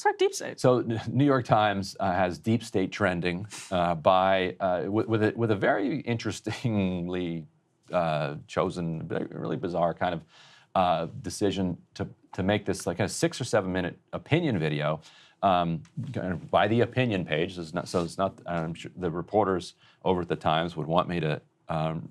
Let's talk deep state. So New York Times has deep state trending with a very interestingly chosen, really bizarre kind of decision to make this like a 6 or 7 minute opinion video by the opinion page. It's not. I'm sure the reporters over at the Times would want me to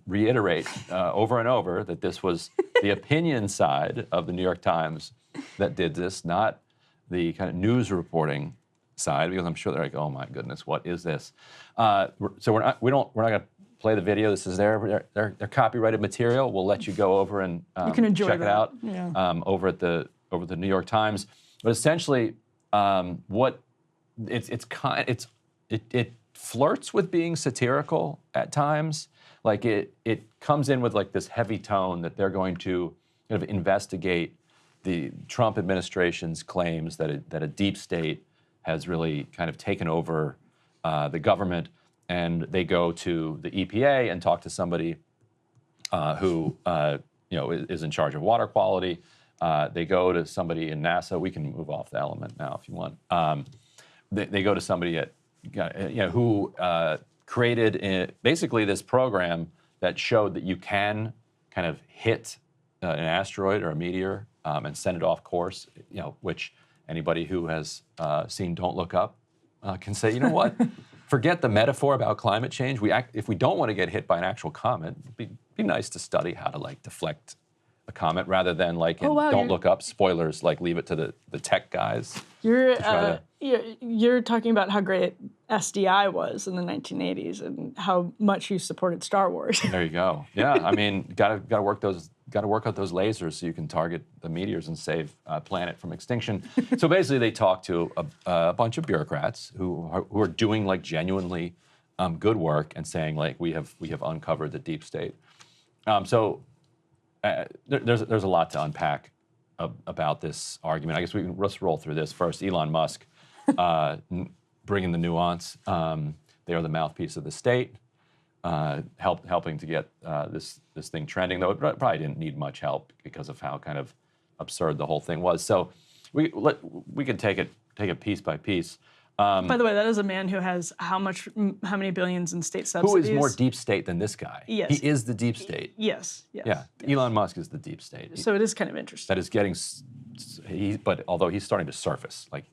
reiterate over and over that this was the opinion side of the New York Times that did this, not the kind of news reporting side, because I'm sure they're like, oh my goodness, what is this? So we're not going to play the video. This is their copyrighted material. We'll let you go over and you can enjoy check that. it out Yeah. over the New York Times. But essentially, what it flirts with being satirical at times. Like it comes in with like this heavy tone that they're going to kind of investigate the Trump administration's claims that a deep state has really kind of taken over the government, and they go to the EPA and talk to somebody who is in charge of water quality. They go to somebody in NASA. We can move off the element now if you want. They go to somebody who created basically this program that showed that you can kind of hit an asteroid or a meteor and send it off course, which anybody who has seen Don't Look Up can say, you know what? Forget the metaphor about climate change. If we don't want to get hit by an actual comet, it'd be nice to study how to like deflect a comet rather than like Don't Look Up, spoilers, like leave it to the tech guys. You're talking about how great SDI was in the 1980s and how much you supported Star Wars. There you go. Yeah, I mean, gotta work out those lasers so you can target the meteors and save planet from extinction. So basically, they talk to a bunch of bureaucrats who are doing like genuinely good work and saying like we have uncovered the deep state. There's a lot to unpack about this argument. I guess let's roll through this first. Elon Musk bringing the nuance. They are the mouthpiece of the state, helping to get this thing trending. Though it probably didn't need much help because of how kind of absurd the whole thing was. So we can take it piece by piece. By the way, that is a man who has how many billions in state subsidies? Who is more deep state than this guy? Yes. He is the deep state. Yes. Yeah. Elon Musk is the deep state. So it is kind of interesting. That is getting, but although he's starting to surface, like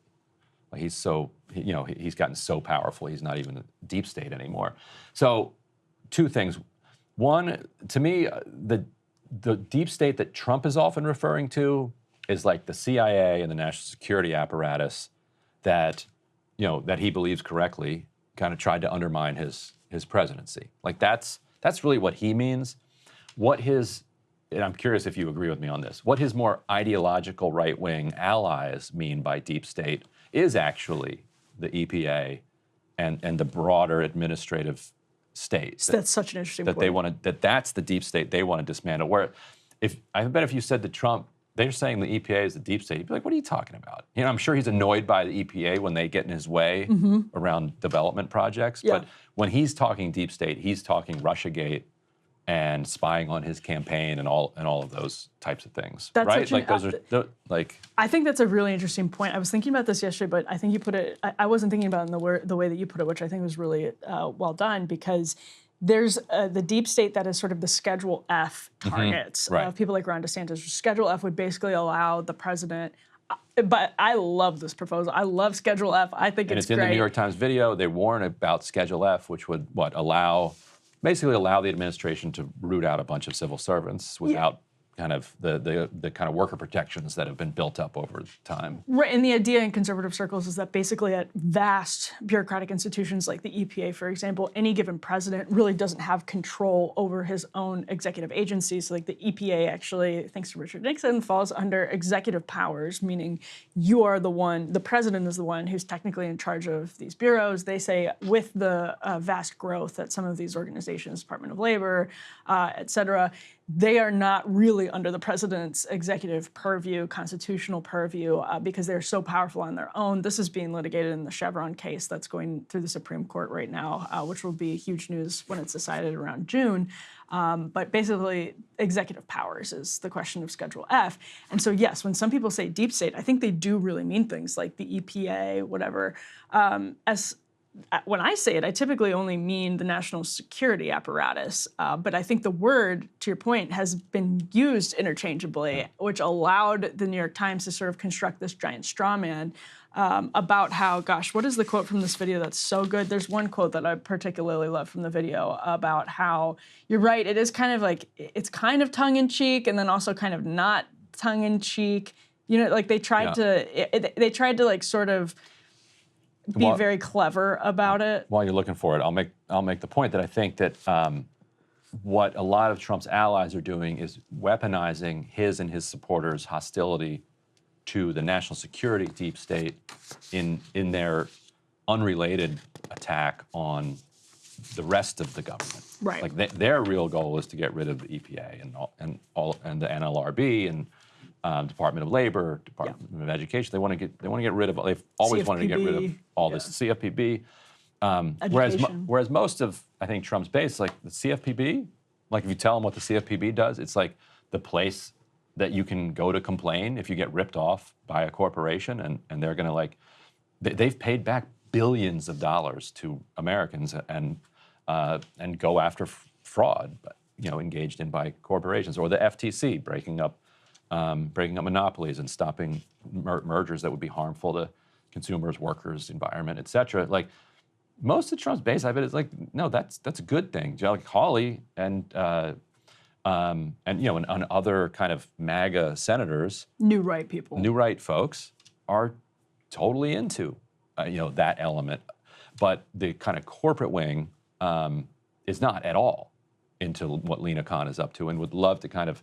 he's so, he's gotten so powerful, he's not even a deep state anymore. So two things. One, to me, the deep state that Trump is often referring to is like the CIA and the national security apparatus that he believes correctly kind of tried to undermine his presidency. Like that's really what he means. And I'm curious if you agree with me on this, what his more ideological right-wing allies mean by deep state is actually the EPA and the broader administrative state. That's such an interesting point. That's the deep state they want to dismantle. Where I bet if you said to Trump, they're saying the EPA is the deep state, he'd be like, what are you talking about? I'm sure he's annoyed by the EPA when they get in his way around development projects. Yeah. But when he's talking deep state, he's talking Russiagate and spying on his campaign and all of those types of things. That's right? Like those are like. I think that's a really interesting point. I was thinking about this yesterday, but I think you put it. I wasn't thinking about it in the way that you put it, which I think was really well done, because there's the deep state that is sort of the Schedule F targets of people like Ron DeSantis. Schedule F would basically allow the president. But I love this proposal. I love Schedule F. I think it's great. In the New York Times video. They warn about Schedule F, which would basically allow the administration to root out a bunch of civil servants without kind of the kind of worker protections that have been built up over time. Right, and the idea in conservative circles is that basically at vast bureaucratic institutions like the EPA, for example, any given president really doesn't have control over his own executive agencies. So like the EPA actually, thanks to Richard Nixon, falls under executive powers, meaning you are the president is the one who's technically in charge of these bureaus. They say with the vast growth at some of these organizations, Department of Labor, et cetera, they are not really under the president's executive purview, constitutional purview, because they're so powerful on their own. This is being litigated in the Chevron case that's going through the Supreme Court right now, which will be huge news when it's decided around June. But basically, executive powers is the question of Schedule F. And so, yes, when some people say deep state, I think they do really mean things like the EPA, whatever. When I say it, I typically only mean the national security apparatus. But I think the word, to your point, has been used interchangeably, which allowed the New York Times to sort of construct this giant straw man about how, gosh, what is the quote from this video that's so good? There's one quote that I particularly love from the video about how, you're right, it is kind of like, it's kind of tongue-in-cheek and then also kind of not tongue-in-cheek. You know, like they tried to like sort of be very clever about it. While you're looking for it, I'll make the point that I think that what a lot of Trump's allies are doing is weaponizing his and his supporters' hostility to the national security deep state in their unrelated attack on the rest of the government. Right. Like their real goal is to get rid of the EPA and the NLRB and Department of Labor, Department of Education. They want to get rid of. They've always wanted to get rid of all this CFPB. Whereas most of, I think, Trump's base, like the CFPB, like if you tell them what the CFPB does, it's like the place that you can go to complain if you get ripped off by a corporation, and they're going to like, they've paid back billions of dollars to Americans and go after fraud, engaged in by corporations, or the FTC breaking up monopolies and stopping mergers that would be harmful to consumers, workers, environment, et cetera. Like most of Trump's base, I bet, is like, no, that's a good thing. Like Hawley and other kind of MAGA senators, new right people, new right folks, are totally into that element, but the kind of corporate wing is not at all into what Lina Khan is up to, and would love to kind of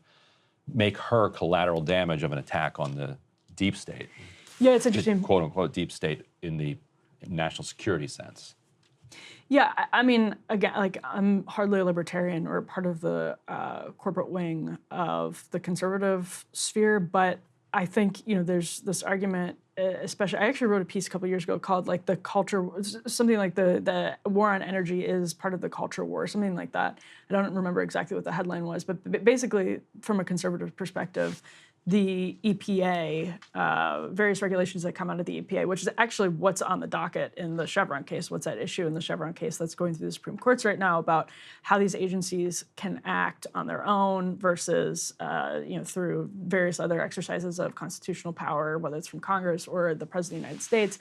make her collateral damage of an attack on the deep state. Yeah, it's interesting. The quote unquote deep state in the national security sense. Yeah, I mean, again, like I'm hardly a libertarian or part of the corporate wing of the conservative sphere, but I think, there's this argument, especially, I actually wrote a piece a couple years ago called like the culture, something like the war on energy is part of the culture war, something like that. I don't remember exactly what the headline was, but basically from a conservative perspective, the EPA, various regulations that come out of the EPA, which is actually what's on the docket in the Chevron case, what's at issue in the Chevron case that's going through the Supreme Courts right now about how these agencies can act on their own versus, through various other exercises of constitutional power, whether it's from Congress or the President of the United States.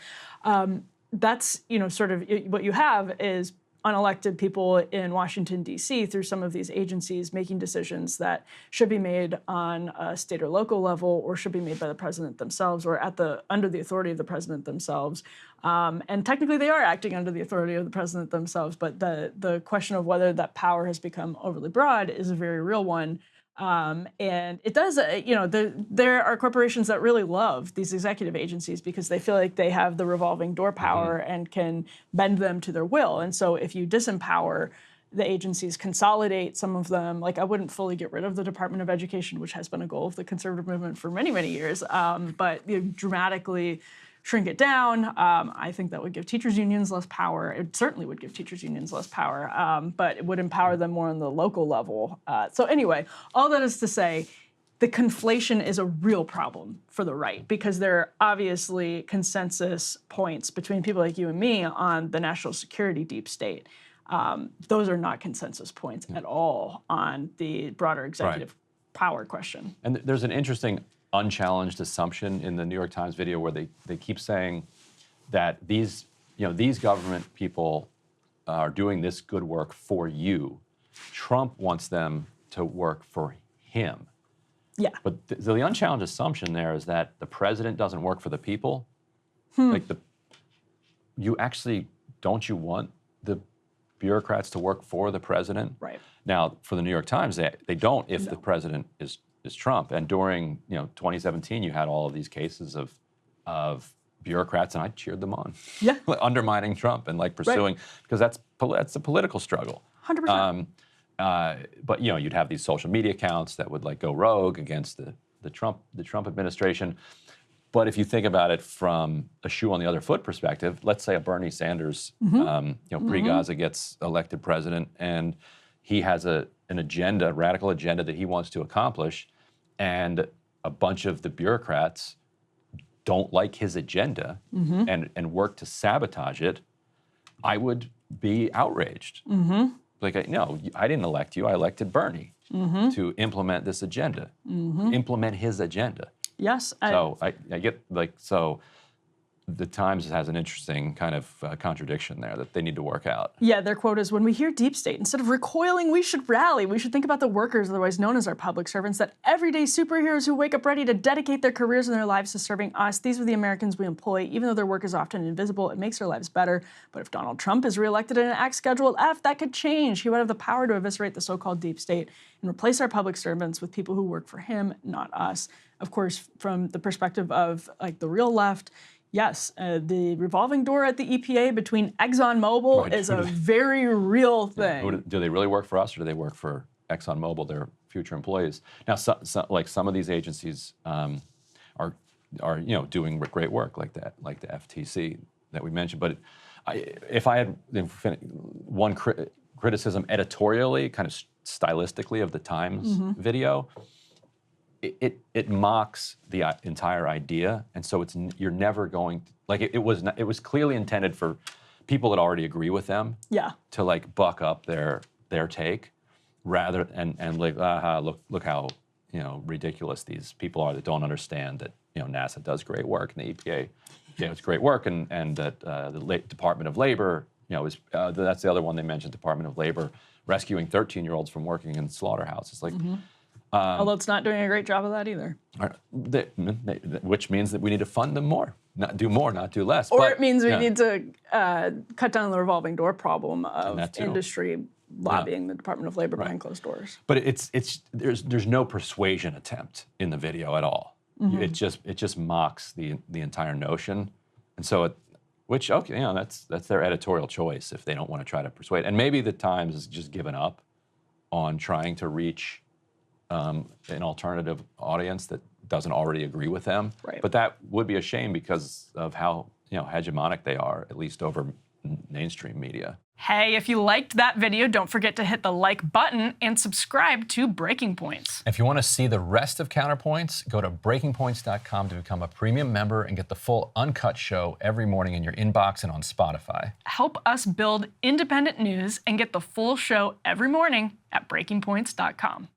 That's, sort of what you have is unelected people in Washington, D.C. through some of these agencies making decisions that should be made on a state or local level or should be made by the president themselves or under the authority of the president themselves. And technically they are acting under the authority of the president themselves, but the question of whether that power has become overly broad is a very real one. And it does, there are corporations that really love these executive agencies because they feel like they have the revolving door power and can bend them to their will. And so if you disempower the agencies, consolidate some of them, like I wouldn't fully get rid of the Department of Education, which has been a goal of the conservative movement for many, many years, but dramatically shrink it down. I think that would give teachers' unions less power. It certainly would give teachers' unions less power, but it would empower them more on the local level. So anyway, all that is to say, the conflation is a real problem for the right because there are obviously consensus points between people like you and me on the national security deep state. Those are not consensus points at all on the broader executive power question. And there's an interesting unchallenged assumption in the New York Times video where they keep saying that these government people are doing this good work for you. Trump wants them to work for him. Yeah. But the unchallenged assumption there is that the president doesn't work for the people. Like don't you want the bureaucrats to work for the president? Right. Now, for the New York Times, they don't if the president is Trump. And during 2017, you had all of these cases of bureaucrats, and I cheered them on. Yeah. Undermining Trump and pursuing, because that's a political struggle. 100%. But you'd have these social media accounts that would like go rogue against the Trump administration. But if you think about it from a shoe on the other foot perspective, let's say a Bernie Sanders, pre-Gaza gets elected president, and he has an agenda, a radical agenda that he wants to accomplish, and a bunch of the bureaucrats don't like his agenda and work to sabotage it, I would be outraged. Like, no, I didn't elect you. I elected Bernie to implement this agenda, implement his agenda. Yes. So I get so the Times has an interesting kind of contradiction there that they need to work out. Yeah, their quote is, when we hear deep state, instead of recoiling, we should rally. We should think about the workers, otherwise known as our public servants, that everyday superheroes who wake up ready to dedicate their careers and their lives to serving us. These are the Americans we employ. Even though their work is often invisible, it makes their lives better. But if Donald Trump is reelected and acts Schedule F, that could change. He would have the power to eviscerate the so-called deep state and replace our public servants with people who work for him, not us. Of course, from the perspective of like the real left, yes, the revolving door at the EPA between ExxonMobil is a very real thing. Yeah. Do they really work for us, or do they work for ExxonMobil, their future employees? Now, like some of these agencies are doing great work, like the FTC that we mentioned. But if I had one criticism editorially, kind of stylistically, of the Times video. It mocks the entire idea, and so you're never going to, like, it was clearly intended for people that already agree with them, to like buck up their take, rather and like look how ridiculous these people are that don't understand that NASA does great work and the EPA does great work, and that the Department of Labor is that's the other one they mentioned, Department of Labor rescuing 13-year-olds from working in slaughterhouses, like. Although it's not doing a great job of that either. Which means that we need to fund them more, not do less. Or it means we need to cut down the revolving door problem of industry lobbying the Department of Labor behind closed doors. But there's no persuasion attempt in the video at all. It just mocks the entire notion, and so that's their editorial choice if they don't want to try to persuade. And maybe the Times has just given up on trying to reach an alternative audience that doesn't already agree with them. Right. But that would be a shame because of how hegemonic they are, at least over mainstream media. Hey, if you liked that video, don't forget to hit the like button and subscribe to Breaking Points. If you want to see the rest of Counterpoints, go to breakingpoints.com to become a premium member and get the full uncut show every morning in your inbox and on Spotify. Help us build independent news and get the full show every morning at breakingpoints.com.